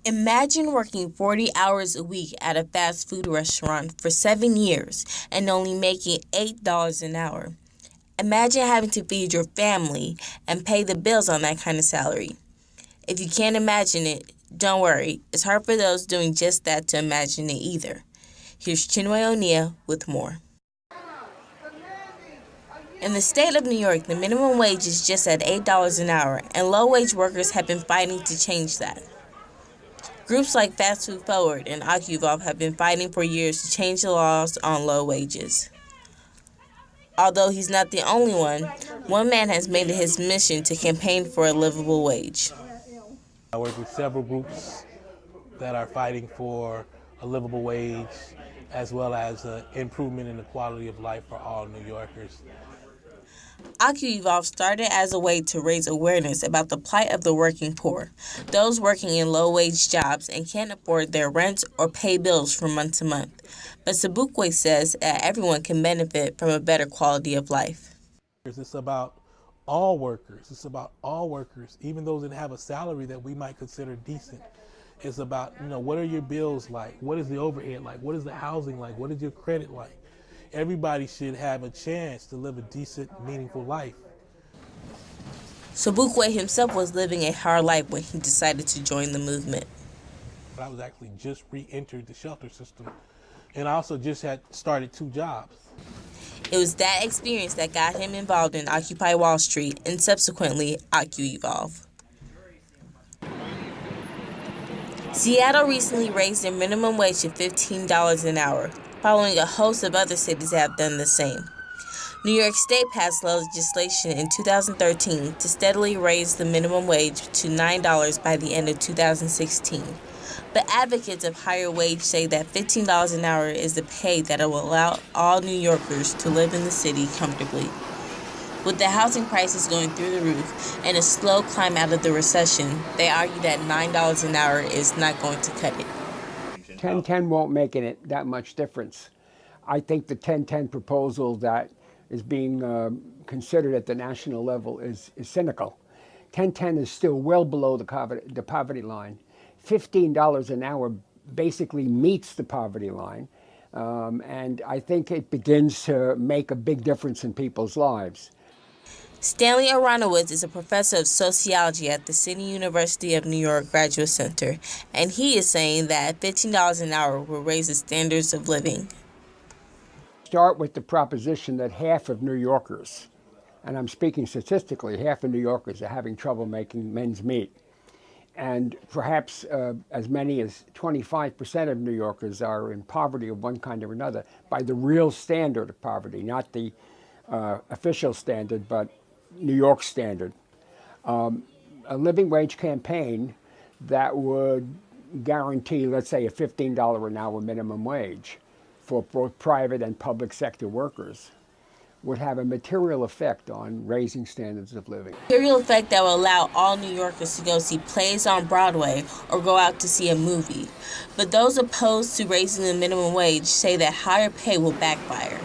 Imagine working 40 hours a week at a fast food restaurant for 7 years and only making $8 an hour. Imagine having to feed your family and pay the bills on that kind of salary. If you can't imagine it, don't worry. It's hard for those doing just that to imagine it either. Here's Chinwe O'Neill with more. In the state of New York, the minimum wage is just at $8 an hour, and low-wage workers have been fighting to change that. Groups like Fast Food Forward and OccuEvolve have been fighting for years to change the laws on low wages. Although he's not the only one man has made it his mission to campaign for a livable wage. I work with several groups that are fighting for a livable wage as well as improvement in the quality of life for all New Yorkers. OccuEvolve started as a way to raise awareness about the plight of the working poor, those working in low-wage jobs and can't afford their rent or pay bills from month to month. But Sobukwe says that everyone can benefit from a better quality of life. It's about all workers. It's about all workers, even those that have a salary that we might consider decent. It's about, what are your bills like? What is the overhead like? What is the housing like? What is your credit like? Everybody should have a chance to live a decent, meaningful life. Sobukwe himself was living a hard life when he decided to join the movement. I was actually just re-entered the shelter system, and I also just had started 2 jobs. It was that experience that got him involved in Occupy Wall Street and subsequently OccuEvolve. Seattle recently raised their minimum wage to $15 an hour, following a host of other cities that have done the same. New York State passed legislation in 2013 to steadily raise the minimum wage to $9 by the end of 2016. But advocates of higher wage say that $15 an hour is the pay that will allow all New Yorkers to live in the city comfortably. With the housing prices going through the roof and a slow climb out of the recession, they argue that $9 an hour is not going to cut it. 1010 won't make it that much difference. I think the 1010 proposal that is being considered at the national level is cynical. 1010 is still well below the poverty line. $15 an hour basically meets the poverty line, and I think it begins to make a big difference in people's lives. Stanley Aronowitz is a professor of sociology at the City University of New York Graduate Center, and he is saying that $15 an hour will raise the standards of living. Start with the proposition that half of New Yorkers, and I'm speaking statistically, half of New Yorkers are having trouble making ends meet. And perhaps as many as 25% of New Yorkers are in poverty of one kind or another by the real standard of poverty, not the official standard, but New York standard. A living wage campaign that would guarantee, let's say, a $15 an hour minimum wage for both private and public sector workers would have a material effect on raising standards of living. Material effect that will allow all New Yorkers to go see plays on Broadway or go out to see a movie. But those opposed to raising the minimum wage say that higher pay will backfire.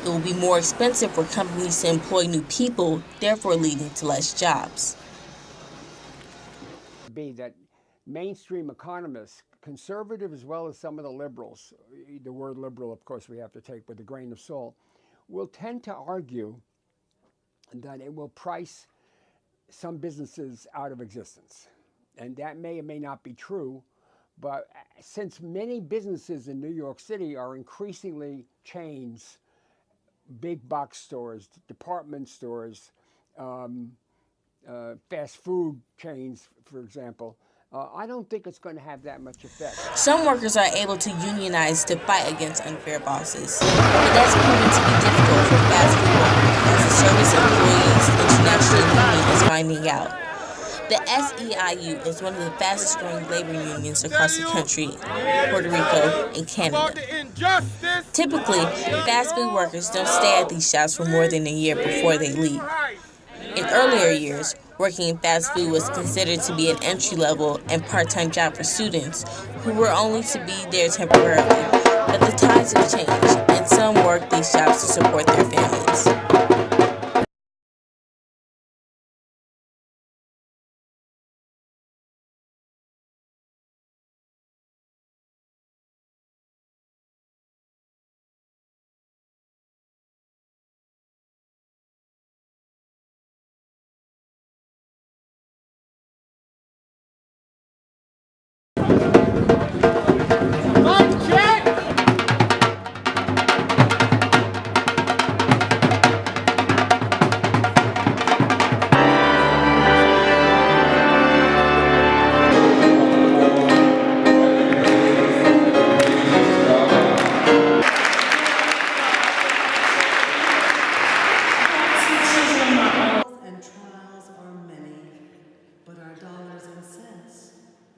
It will be more expensive for companies to employ new people, therefore leading to less jobs. Be that mainstream economists, conservative as well as some of the liberals, the word liberal, of course, we have to take with a grain of salt, will tend to argue that it will price some businesses out of existence. And that may or may not be true, but since many businesses in New York City are increasingly chains, big box stores, department stores, fast food chains, for example, I don't think it's going to have that much effect. Some workers are able to unionize to fight against unfair bosses, but that's proven to be difficult for fast food workers, as the Service Employees International Union is finding out. The SEIU is one of the fastest growing labor unions across the country, Puerto Rico, and Canada. Typically, fast food workers don't stay at these jobs for more than a year before they leave. In earlier years, working in fast food was considered to be an entry-level and part-time job for students who were only to be there temporarily. But the times have changed, and some work these jobs to support their families. And trials are many, but our dollars and cents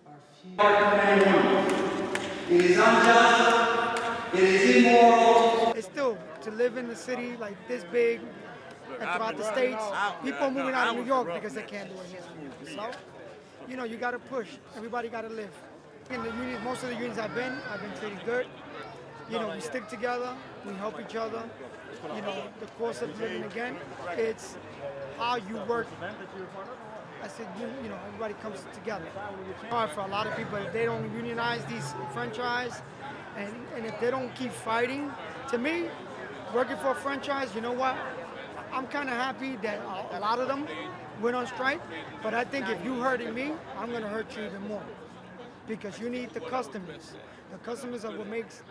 are few. It is unjust, it is immoral. It's still to live in a city like this big and throughout the states, people are moving out of New York because they can't do it here. So, you got to push. Everybody got to live. In the unions, most of the unions I've been treated good. We stick together, we help each other. The course of living again, it's how you work. I said, everybody comes together. Hard for a lot of people if they don't unionize these franchise, and if they don't keep fighting. To me, working for a franchise, you know what? I'm kind of happy that a lot of them went on strike, but I think if you hurting me, I'm going to hurt you even more because you need the customers. The customers are what makes